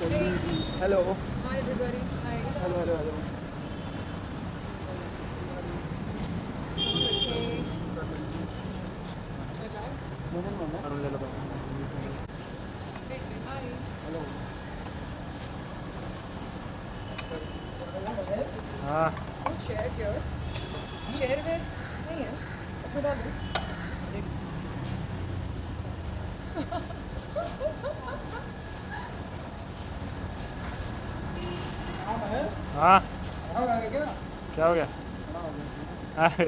Hello. Hi everybody. Hi. Hello, hello, hello. Okay. My bag. Arun ले लो भाई. Hey, hi. Hello. Don't share here. Share with नहीं है. इसमें डाल दो. हाँ क्या? क्या हो गया? अरे,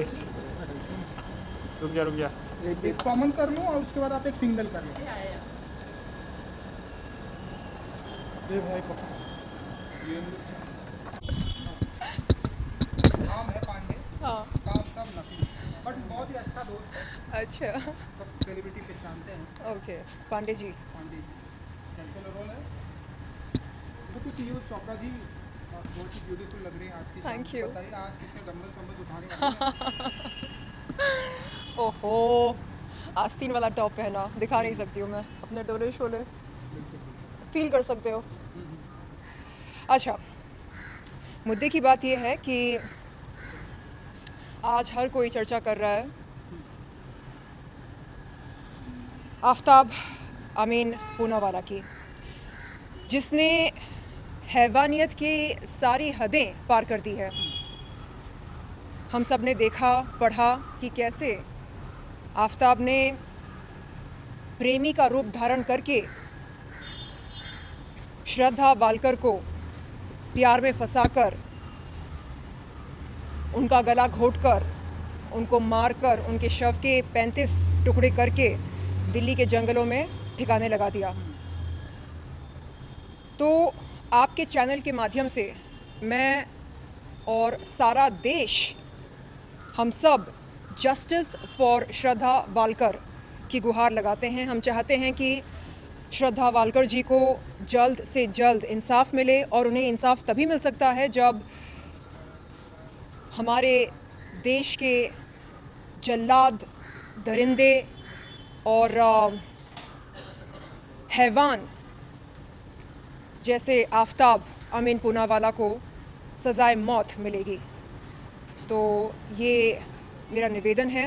रुक जा एक कॉमन कर लूँ और उसके बाद आप एक सिंगल कर लो. ये भाई ये नाम है पांडे. हाँ. काम सब नकली बट बहुत ही अच्छा दोस्त है. अच्छा. सब सेलिब्रिटी पहचानते हैं. Okay. Pandey ji. Pandey central role है. वो कुछ ये चोपड़ा जी बहुत ही ब्यूटीफुल लग रही है आज की. Thank you. बताइए आज कितने डंबल संबल उठाने वाले हैं. ओहो. आस्तीन वाला टॉप पहना. दिखा नहीं सकती हूँ मैं. अपने डोले शोले. फील कर सकते हो. अच्छा. मुद्दे की बात यह है कि आज हर कोई चर्चा कर रहा है आफ्ताब अमीन पूनावाला की, जिसने हैवानियत की सारी हदें पार कर दी है. हम सब ने देखा पढ़ा कि कैसे आफ्ताब ने प्रेमी का रूप धारण करके श्रद्धा वालकर को प्यार में फंसाकर, उनका गला घोंटकर, उनको मारकर, उनके शव के 35 टुकड़े करके दिल्ली के जंगलों में ठिकाने लगा दिया. तो आपके चैनल के माध्यम से मैं और सारा देश, हम सब जस्टिस फॉर श्रद्धा वालकर की गुहार लगाते हैं. हम चाहते हैं कि श्रद्धा वालकर जी को जल्द से जल्द इंसाफ मिले, और उन्हें इंसाफ तभी मिल सकता है जब हमारे देश के जल्लाद, दरिंदे और हैवान जैसे आफ्ताब अमीन पूनावाला को सज़ाए मौत मिलेगी. तो ये मेरा निवेदन है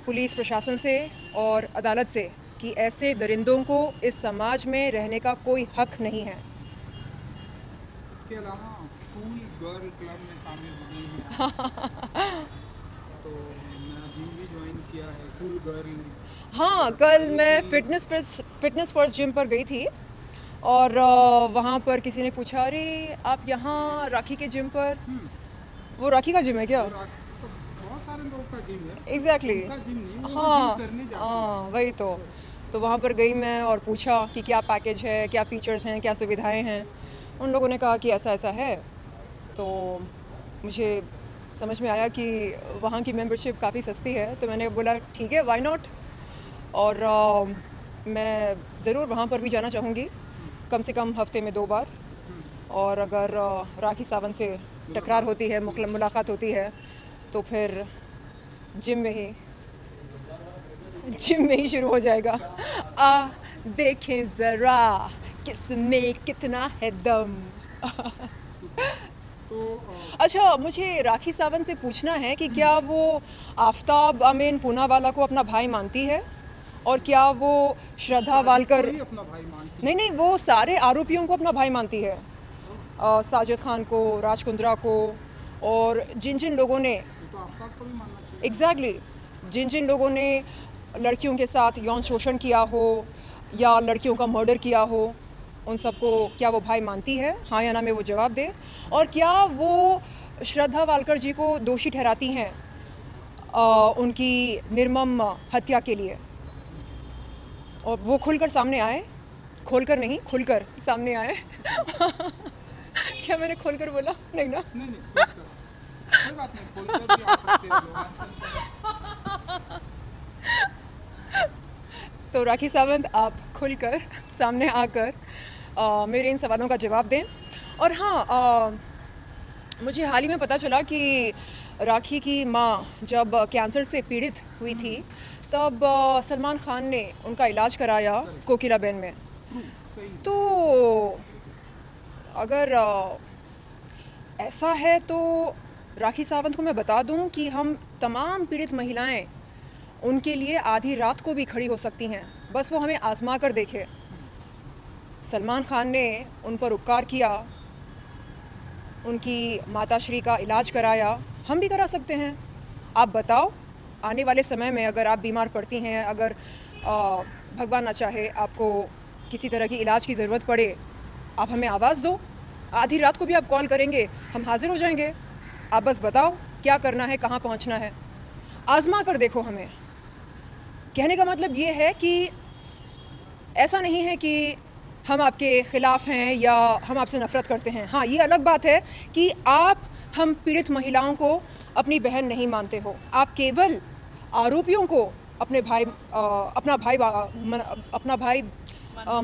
पुलिस प्रशासन से और अदालत से कि ऐसे दरिंदों को इस समाज में रहने का कोई हक नहीं है. इसके अलावा कूल गर्ल क्लब में शामिल हो गई है. तो मैं जिम भी ज्वाइन किया है कूल गर्ल. हाँ, कल मैं फिटनेस फर्स्ट जिम पर गई थी और वहाँ पर किसी ने पूछा, अरे आप यहाँ राखी के जिम पर. वो राखी का जिम है क्या? तो बहुत सारे लोगों का जिम है. एग्जैक्टली. उनका जिम नहीं, वो हाँ जिम करने जाते हैं. हाँ, वही तो वहाँ पर गई मैं और पूछा कि क्या पैकेज है, क्या फ़ीचर्स हैं, क्या सुविधाएं हैं. उन लोगों ने कहा कि ऐसा ऐसा है. तो मुझे समझ में आया कि वहाँ की मेंबरशिप काफ़ी सस्ती है. तो मैंने बोला ठीक है, व्हाई नॉट. और मैं ज़रूर वहाँ पर भी जाना चाहूँगी, कम से कम हफ्ते में 2 बार. और अगर राखी सावंत से टकरार होती है, मुलाकात होती है, तो फिर जिम में ही शुरू हो जाएगा. देखें ज़रा किसमें कितना है दम. तो अच्छा, मुझे राखी सावंत से पूछना है कि क्या वो आफ्ताब अमीन पूनावाला को अपना भाई मानती है, और क्या वो श्रद्धा वालकर. कोई अपना भाई मानती नहीं, वो सारे आरोपियों को अपना भाई मानती है. साजिद खान को, राज कुंद्रा को, और जिन जिन लोगों ने है. तो आफ्ताब को भी मानना चाहिए. एग्जैक्टली जिन लोगों ने लड़कियों के साथ यौन शोषण किया हो या लड़कियों का मर्डर किया हो, उन सबको क्या वो भाई मानती है? हाँ या ना में वो जवाब दे. और क्या वो श्रद्धा वालकर जी को दोषी ठहराती हैं उनकी निर्मम हत्या के लिए? और वो खुलकर सामने आए. खोलकर नहीं, खुलकर सामने आए. क्या मैंने खोलकर बोला? नहीं ना. नहीं कोई बात नहीं, खोलकर भी आ सकते हैं लोग आजकल. तो राखी सावंत, आप खुलकर सामने आकर मेरे इन सवालों का जवाब दें. और हाँ, मुझे हाल ही में पता चला कि राखी की माँ जब कैंसर से पीड़ित हुई थी, तब सलमान खान ने उनका इलाज कराया कोकिलाबेन में. सही है? तो अगर ऐसा है तो राखी सावंत को मैं बता दूं कि हम तमाम पीड़ित महिलाएं उनके लिए आधी रात को भी खड़ी हो सकती हैं, बस वो हमें आजमा कर देखे। सलमान खान ने उन पर उपकार किया, उनकी माताश्री का इलाज कराया, हम भी करा सकते हैं। आप बताओ, आने वाले समय में अगर आप बीमार पड़ती हैं, अगर भगवान ना चाहे आपको किसी तरह की इलाज की ज़रूरत पड़े, आप हमें आवाज़ दो, आधी रात को भी आप कॉल करेंगे, हम हाजिर हो जाएंगे। आप बस बताओ क्या करना है, कहाँ पहुँचना है, आजमा कर देखो हमें। कहने का मतलब ये है कि ऐसा नहीं है कि हम आपके ख़िलाफ़ हैं या हम आपसे नफ़रत करते हैं। हाँ, ये अलग बात है कि आप हम पीड़ित महिलाओं को अपनी बहन नहीं मानते हो, आप केवल आरोपियों को अपने भाई अपना भाई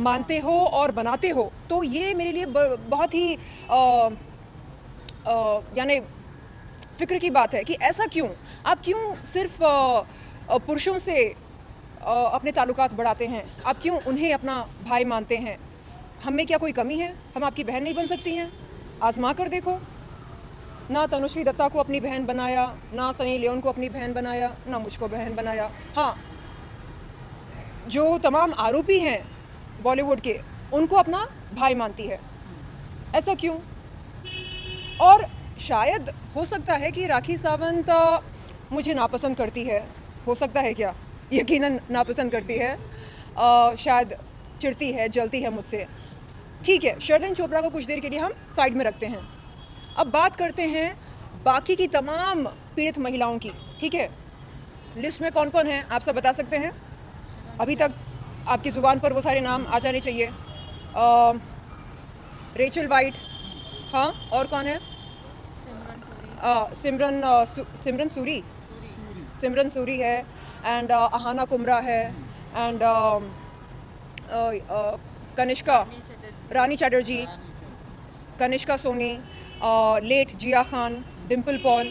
मानते हो और बनाते हो। तो ये मेरे लिए बहुत ही यानी फ़िक्र की बात है कि ऐसा क्यों, आप क्यों सिर्फ पुरुषों से अपने ताल्लुकात बढ़ाते हैं, आप क्यों उन्हें अपना भाई मानते हैं? हमें क्या कोई कमी है? हम आपकी बहन नहीं बन सकती हैं? आजमा कर देखो। ना तनुश्री दत्ता को अपनी बहन बनाया, ना सनी लियोन को अपनी बहन बनाया, ना मुझको बहन बनाया। हाँ, जो तमाम आरोपी हैं बॉलीवुड के, उनको अपना भाई मानती है। ऐसा क्यों? और शायद हो सकता है कि राखी सावंत मुझे नापसंद करती है, हो सकता है क्या? यकीनन नापसंद करती है, शायद चिढ़ती है, जलती है मुझसे। ठीक है, शर्लिन चोपड़ा को कुछ देर के लिए हम साइड में रखते हैं। अब बात करते हैं बाकी की तमाम पीड़ित महिलाओं की। ठीक है, लिस्ट में कौन कौन है आप सब बता सकते हैं? अभी तक आपकी ज़ुबान पर वो सारे नाम आ जाने चाहिए। रेचल वाइट, हाँ, और कौन है? सिमरन सूरी है, एंड अहाना कुमरा है, एंड कनिष्का रानी चैटर्जी, कनिष्का सोनी, लेट जिया खान, डिम्पल पॉल,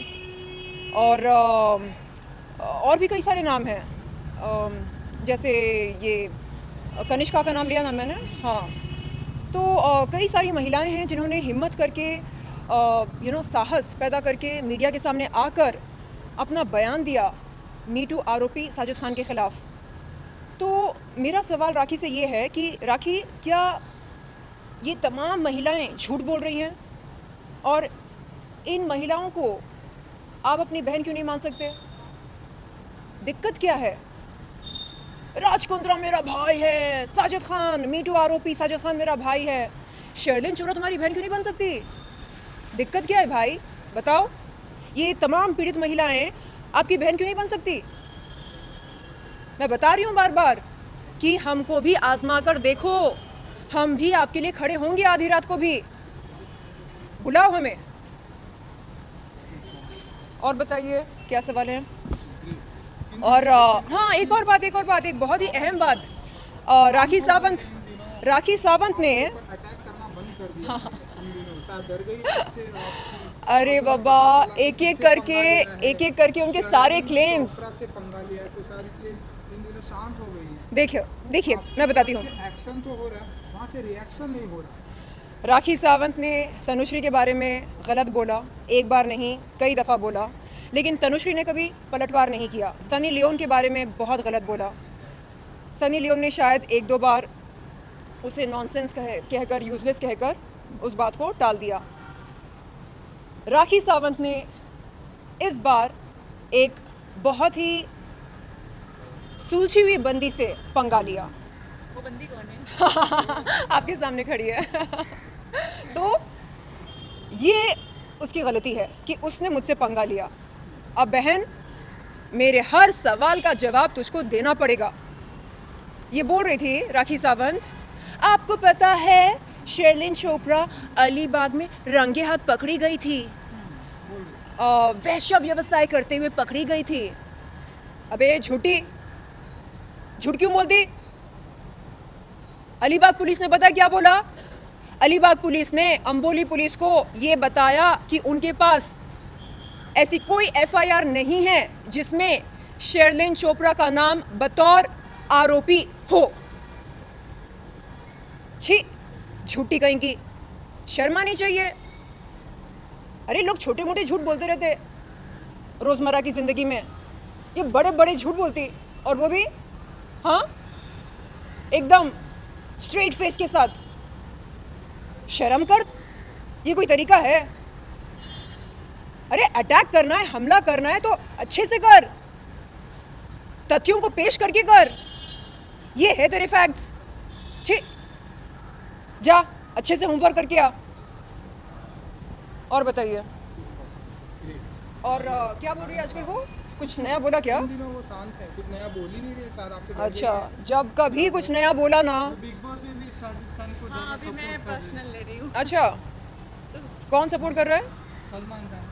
और भी कई सारे नाम हैं। जैसे ये कनिष्का का नाम लिया ना मैंने, हाँ। तो कई सारी महिलाएं हैं जिन्होंने हिम्मत करके साहस पैदा करके मीडिया के सामने आकर अपना बयान दिया मी टू आरोपी साजिद खान के ख़िलाफ़। तो मेरा सवाल राखी से ये है कि राखी, क्या ये तमाम महिलाएं झूठ बोल रही हैं? और इन महिलाओं को आप अपनी बहन क्यों नहीं मान सकते? दिक्कत क्या है? राज कुंद्रा मेरा भाई है, साजिद खान मी टू आरोपी साजिद खान मेरा भाई है, शर्लिन चोपड़ा तुम्हारी बहन क्यों नहीं बन सकती? दिक्कत क्या है भाई, बताओ। ये तमाम पीड़ित महिलाएं आपकी बहन क्यों नहीं बन सकती? मैं बता रही हूँ बार बार कि हमको भी आजमा कर देखो, हम भी आपके लिए खड़े होंगे आधी रात को भी, बुलाओ हमें। और बताइए क्या सवाल है? और हाँ, एक और बात, एक बहुत ही अहम बात, राखी सावंत ने अटैक करना बंद कर दिया। इन दिनों शायद डर गई आपसे, आपकी अरे बाबा, एक एक करके उनके सारे क्लेम्स। से पंगा लिया है, तो शायद इसलिए इन दिनों शांत हो गई है। देखिए मैं बताती हूँ। एक्शन तो हो रहा है, वहाँ से रिएक्शन नहीं हो रहा। राखी सावंत ने तनुश्री के बारे में गलत बोला, एक बार नहीं कई दफ़ा बोला, लेकिन तनुश्री ने कभी पलटवार नहीं किया। सनी लियोन के बारे में बहुत गलत बोला, सनी लियोन ने शायद एक दो बार उसे नॉनसेंस कहकर, यूजलेस कहकर उस बात को टाल दिया। राखी सावंत ने इस बार एक बहुत ही सुलझी हुई बंदी से पंगा लिया। वो बंदी कौन है? आपके सामने खड़ी है। तो ये उसकी गलती है कि उसने मुझसे पंगा लिया। अब बहन, मेरे हर सवाल का जवाब तुझको देना पड़ेगा। ये बोल रही थी राखी सावंत, आपको पता है शर्लिन चोपड़ा अलीबाग में रंगे हाथ पकड़ी गई थी, वैश्य व्यवसाय करते हुए पकड़ी गई थी। अबे झूठी, झूठ क्यों बोलती? अलीबाग पुलिस ने पता क्या बोला? अलीबाग पुलिस ने अंबोली पुलिस को ये बताया कि उनके पास ऐसी कोई एफआईआर नहीं है जिसमें शर्लिन चोपड़ा का नाम बतौर आरोपी हो। छी, झूठी कहीं की, शर्म आनी चाहिए। अरे लोग छोटे मोटे झूठ बोलते रहते रोज़मर्रा की ज़िंदगी में, ये बड़े बड़े झूठ बोलती, और वो भी हाँ एकदम स्ट्रेट फेस के साथ। शर्म कर, ये कोई तरीका है? अरे अटैक करना है, हमला करना है तो अच्छे से कर, तथ्यों को पेश करके कर। ये है तेरे फैक्ट्स। छी, जा अच्छे से होमवर्क करके आ। और बताइए, और क्या बोल रही है आजकल वो? कुछ नया बोला क्या? इन दिनों वो शांत है, कुछ नया बोल ही नहीं रहे, शायद आपसे डर अच्छा, गई है। जब कभी कुछ नया बोला ना। बिग बॉस में भी साजिद खान को हाँ, ज़्यादा अभी मैं सपोर्ट कर रही पर्सनल ले रही हूँ। अच्छा, कौन सपोर्ट कर रहा है? है। सलमान खान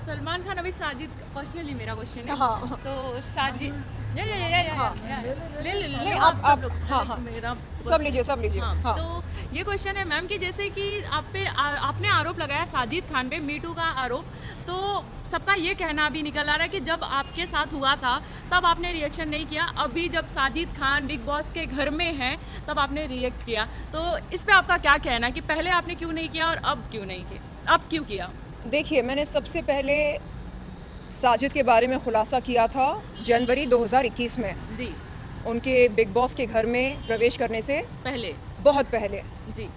सलमान खान अभी साजिद पर्सनली मेरा क्वेश्चन है। हाँ। तो साजिद या ले ले नहीं, आप हाँ हाँ मेरा सब लीजिए, सब लीजिए। हाँ, हाँ तो ये क्वेश्चन है मैम कि जैसे कि आपने आरोप लगाया साजिद खान पे, मीटू का आरोप, तो सबका ये कहना भी निकल आ रहा है कि जब आपके साथ हुआ था तब आपने रिएक्शन नहीं किया, अभी जब साजिद खान बिग बॉस के घर में हैं तब आपने रिएक्ट किया। तो इस पे आपका क्या कहना है कि पहले आपने क्यों नहीं किया और अब क्यों नहीं किया, अब क्यों किया? देखिए, मैंने सबसे पहले साजिद के बारे में खुलासा किया था जनवरी 2021 में, जी, उनके बिग बॉस के घर में प्रवेश करने से पहले। बहुत पहले। जी,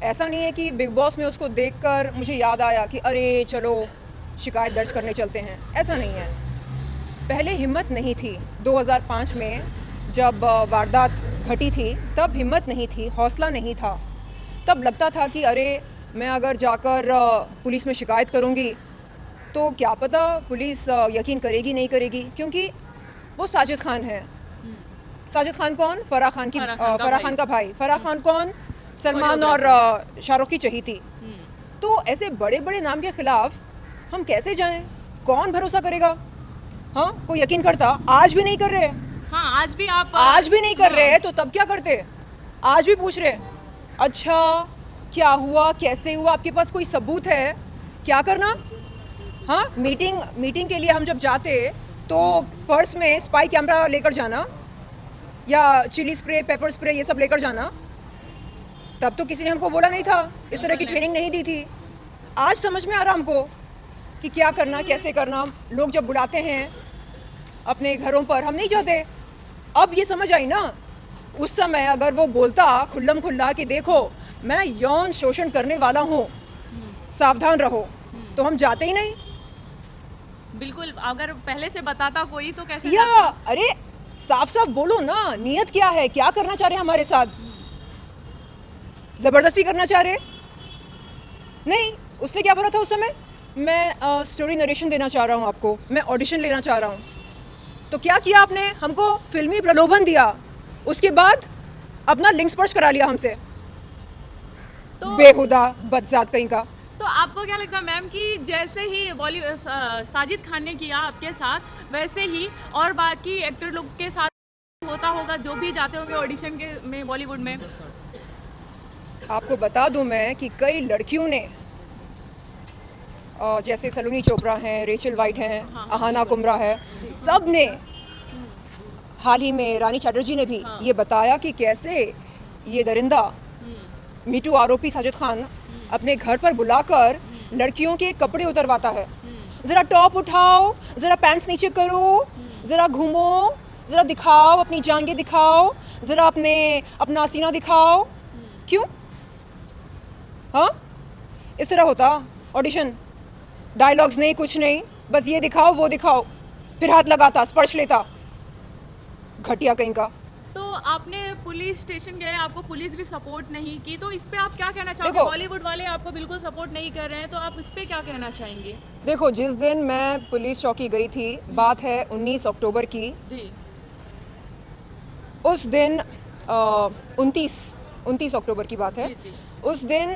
ऐसा नहीं है कि बिग बॉस में उसको देखकर मुझे याद आया कि अरे चलो शिकायत दर्ज करने चलते हैं, ऐसा नहीं है। पहले हिम्मत नहीं थी। 2005 में जब वारदात घटी थी तब हिम्मत नहीं थी, हौसला नहीं था। तब लगता था कि अरे मैं अगर जाकर पुलिस में शिकायत करूंगी तो क्या पता पुलिस यकीन करेगी नहीं करेगी, क्योंकि वो साजिद खान है। साजिद खान कौन? फराह खान की फराह खान का भाई। फराह खान कौन? सलमान और शाहरुख की चहीती। तो ऐसे बड़े बड़े नाम के खिलाफ हम कैसे जाएं? कौन भरोसा करेगा? हाँ, कोई यकीन करता? आज भी नहीं कर रहे। हाँ, आज भी आप आज भी नहीं कर रहे तो तब क्या करते? आज भी पूछ रहे अच्छा क्या हुआ, कैसे हुआ, आपके पास कोई सबूत है? क्या करना? हाँ, मीटिंग के लिए हम जब जाते तो पर्स में स्पाई कैमरा लेकर जाना या चिली स्प्रे, पेपर स्प्रे, ये सब लेकर जाना। तब तो किसी ने हमको बोला नहीं था, इस तरह की ट्रेनिंग नहीं दी थी। आज समझ में आ रहा हमको कि क्या करना, कैसे करना। लोग जब बुलाते हैं अपने घरों पर, हम नहीं जाते। अब ये समझ आई ना, उस समय अगर वो बोलता खुल्लम खुल्ला कि देखो मैं यौन शोषण करने वाला हूँ, सावधान रहो, तो हम जाते ही नहीं। बिल्कुल, अगर पहले से बताता कोई तो कैसे या अरे साफ साफ बोलो ना, नियत क्या है, क्या करना चाह रहे हैं हमारे साथ? जबरदस्ती करना चाह रहे? नहीं, उसने क्या बोला था उस समय? मैं स्टोरी नरेशन देना चाह रहा हूँ आपको, मैं ऑडिशन लेना चाह रहा हूँ। तो क्या किया आपने? हमको फिल्मी प्रलोभन दिया, उसके बाद अपना लिंक स्पर्श करा लिया हमसे। तो बेहुदा बदजात कहीं का। तो आपको क्या लगता है मैम कि जैसे ही बॉलीवुड साजिद खान ने किया आपके साथ, वैसे ही और बाकी एक्टर लोग के साथ होता होगा जो भी जाते होंगे ऑडिशन के में बॉलीवुड में? आपको बता दूं मैं कि कई लड़कियों ने जैसे सलोनी चोपड़ा हैं, रेचल वाइट हैं, अहाना कुमरा है, सब ने, हाल ही में रानी चैटर्जी ने भी ये बताया कि कैसे ये दरिंदा मीटू आरोपी साजिद खान अपने घर पर बुलाकर लड़कियों के कपड़े उतरवाता है। ज़रा टॉप उठाओ, ज़रा पैंट्स नीचे करो, ज़रा घूमो, ज़रा दिखाओ, अपनी जांघें दिखाओ, ज़रा अपना सीना दिखाओ। क्यों? हाँ, इस तरह होता ऑडिशन? डायलॉग्स नहीं, कुछ नहीं, बस ये दिखाओ वो दिखाओ, फिर हाथ लगाता, स्पर्श लेता। घटिया कहीं का। तो आपने पुलिस स्टेशन गए, आपको पुलिस भी सपोर्ट नहीं की, तो इस पे आप क्या कहना चाहोगे? देखो, बॉलीवुड वाले आपको बिल्कुल सपोर्ट नहीं कर रहे हैं, तो आप इस पे क्या कहना चाहेंगे? देखो, जिस दिन मैं पुलिस चौकी गई थी, बात है 19 अक्टूबर की। जी, उस दिन 29 अक्टूबर की बात है। जी, जी। उस दिन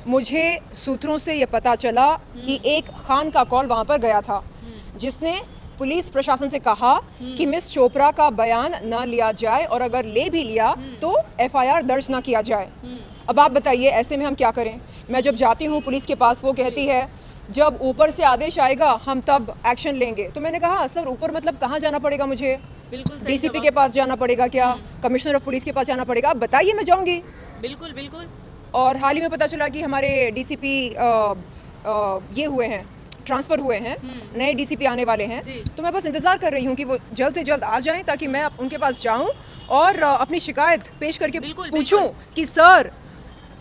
मुझे सूत्रों से ये पता चला कि एक खान का कॉल वहाँ पर गया था, जिसने पुलिस प्रशासन से कहा कि मिस चोपड़ा का बयान न लिया जाए, और अगर ले भी लिया तो एफआईआर दर्ज ना किया जाए। अब आप बताइए, ऐसे में हम क्या करें? मैं जब जाती हूँ पुलिस के पास, वो कहती है जब ऊपर से आदेश आएगा हम तब एक्शन लेंगे। तो मैंने कहा सर, ऊपर मतलब कहाँ जाना पड़ेगा मुझे? बिल्कुल सही डीसीपी जवाब। के पास जाना पड़ेगा क्या, कमिश्नर ऑफ पुलिस के पास जाना पड़ेगा? आप बताइए, मैं जाऊंगी। बिल्कुल बिल्कुल। और हाल ही में पता चला कि हमारे डीसीपी ये हुए हैं, ट्रांसफ़र हुए हैं, नए डीसीपी आने वाले हैं। जी। तो मैं बस इंतज़ार कर रही हूँ कि वो जल्द से जल्द आ जाएं ताकि मैं उनके पास जाऊं और अपनी शिकायत पेश करके बिल्कुल, पूछूं कि सर,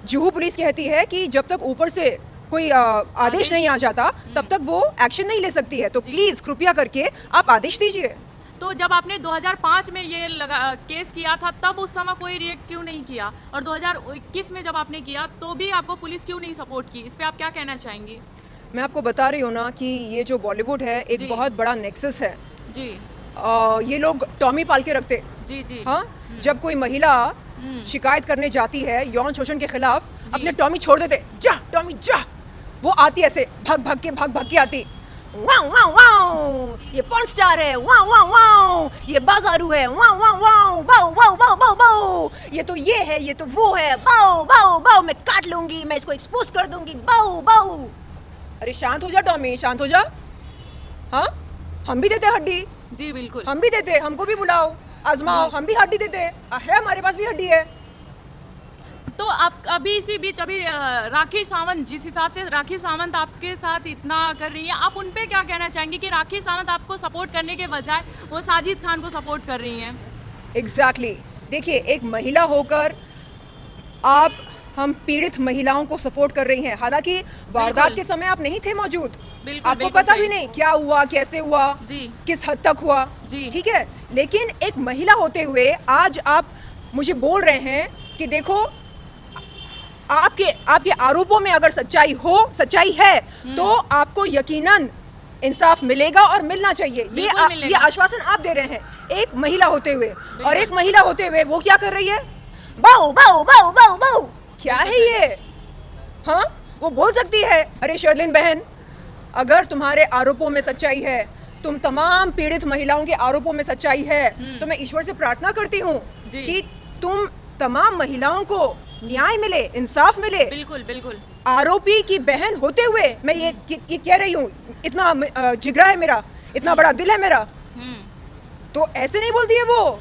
जुहू पुलिस कहती है कि जब तक ऊपर से कोई आदेश नहीं आ जाता तब तक वो एक्शन नहीं ले सकती है, तो प्लीज़ कृपया करके आप आदेश दीजिए। तो जब आपने 2005 में ये केस किया था तब उस समय कोई रिएक्ट क्यों नहीं किया, और 2021 में जब आपने किया तो भी आपको पुलिस क्यों नहीं सपोर्ट की? इस पे आप क्या कहना चाहेंगी? मैं आपको बता रही हूँ ना कि ये जो बॉलीवुड है जी। एक बहुत बड़ा नेक्सस है। जी ये लोग टॉमी पाल के रखते। जी जी। हाँ, जब कोई महिला शिकायत करने जाती है यौन शोषण के खिलाफ, अपने टॉमी छोड़ देते, जा टॉमी जा। वो आती ऐसे भाग भाग के आती, वाओ वाओ वाओ, ये पॉर्न स्टार है, वाओ वाओ वाओ, ये बाजारू है, वाओ वाओ वाओ, बाओ बाओ बाओ बाओ बाओ, ये तो ये है, ये तो वो है, बाओ बाओ बाओ, मैं काट लूंगी, मैं इसको एक्सपोज कर दूंगी, बाओ बाओ। अरे शांत हो जा टॉमी, शांत हो जा। हाँ, हम भी देते हड्डी, जी बिल्कुल। हम भी देते, हमको भी बुलाओ, आजमाओ, हम भी हड्डी देते है, हमारे पास भी हड्डी है। तो आप अभी इसी बीच अभी राखी सावंत, जिस हिसाब से राखी सावंत आपके साथ इतना कर रही हैं, आप उन पे क्या कहना चाहेंगे कि राखी सावंत आपको सपोर्ट करने के बजाय वो साजिद खान को सपोर्ट कर रही हैं? एग्जैक्टली देखिए, एक महिला होकर आप हम पीड़ित महिलाओं को सपोर्ट कर रही हैं, हालांकि वारदात के समय आप नहीं थे मौजूद, बिल्कुल, आपको बिल्कुल पता सही। भी नहीं क्या हुआ, कैसे हुआ, जी। किस हद तक हुआ, जी। ठीक है। लेकिन एक महिला होते हुए आज आप मुझे बोल रहे हैं कि देखो, आपके आरोपों में अगर सच्चाई है तो आपको यकीनन इंसाफ मिलेगा और मिलना चाहिए। बिल्कुल मिलेगा। ये आश्वासन आप दे रहे हैं एक महिला होते हुए, और एक महिला होते हुए वो क्या कर रही है? बाऊ बाऊ बाऊ बाऊ बाऊ, क्या है ये? हाँ, वो बोल सकती है, अरे शर्लिन बहन, अगर तुम्हारे आरोपों में सच्चाई है, तुम तमाम पीड़ित महिलाओं के आरोपों में सच्चाई है, तो मैं ईश्वर से प्रार्थना करती हूँ जी। कि तुम तमाम महिलाओं को न्याय मिले, इंसाफ मिले। बिल्कुल बिल्कुल। आरोपी की बहन होते हुए मैं ये कह रही हूँ, इतना जिगरा है मेरा, इतना बड़ा दिल है मेरा, तो ऐसे नहीं बोलती है वो।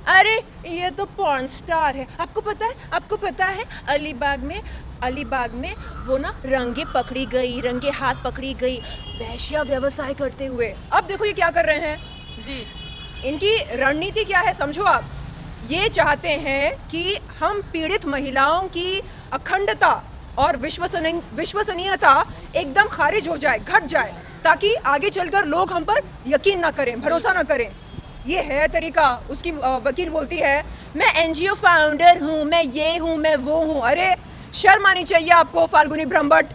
अरे ये तो पॉर्न स्टार है, आपको पता है अलीबाग में वो ना रंगे हाथ पकड़ी गई वैश्या व्यवसाय करते हुए। अब देखो ये क्या कर रहे हैं जी। इनकी रणनीति क्या है समझो आप। ये चाहते हैं कि हम पीड़ित महिलाओं की अखंडता और विश्वसनीयता एकदम खारिज हो जाए, घट जाए, ताकि आगे चलकर लोग हम पर यकीन ना करें, भरोसा ना करें। ये है तरीका। उसकी वकील बोलती है मैं एनजीओ फाउंडर हूँ, मैं ये हूँ, मैं वो हूँ। अरे शर्म आनी चाहिए आपको फाल्गुनी ब्रह्मभट्ट,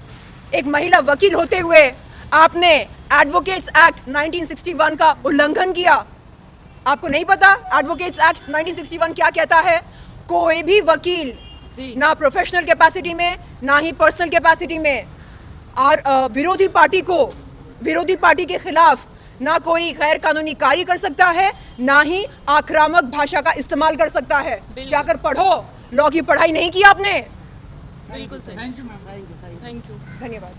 एक महिला वकील होते हुए आपने एडवोकेट्स एक्ट 1961 का उल्लंघन किया। आपको नहीं पता एडवोकेट्स एक्ट 1961 क्या कहता है? कोई भी वकील ना प्रोफेशनल कैपेसिटी में ना ही पर्सनल कैपेसिटी में और विरोधी पार्टी के खिलाफ ना कोई गैर कानूनी कार्य कर सकता है, ना ही आक्रामक भाषा का इस्तेमाल कर सकता है। जाकर पढ़ो, लॉ की पढ़ाई नहीं की आपने। बिल्कुल सही। Thank you ma'am. Thank you. धन्यवाद।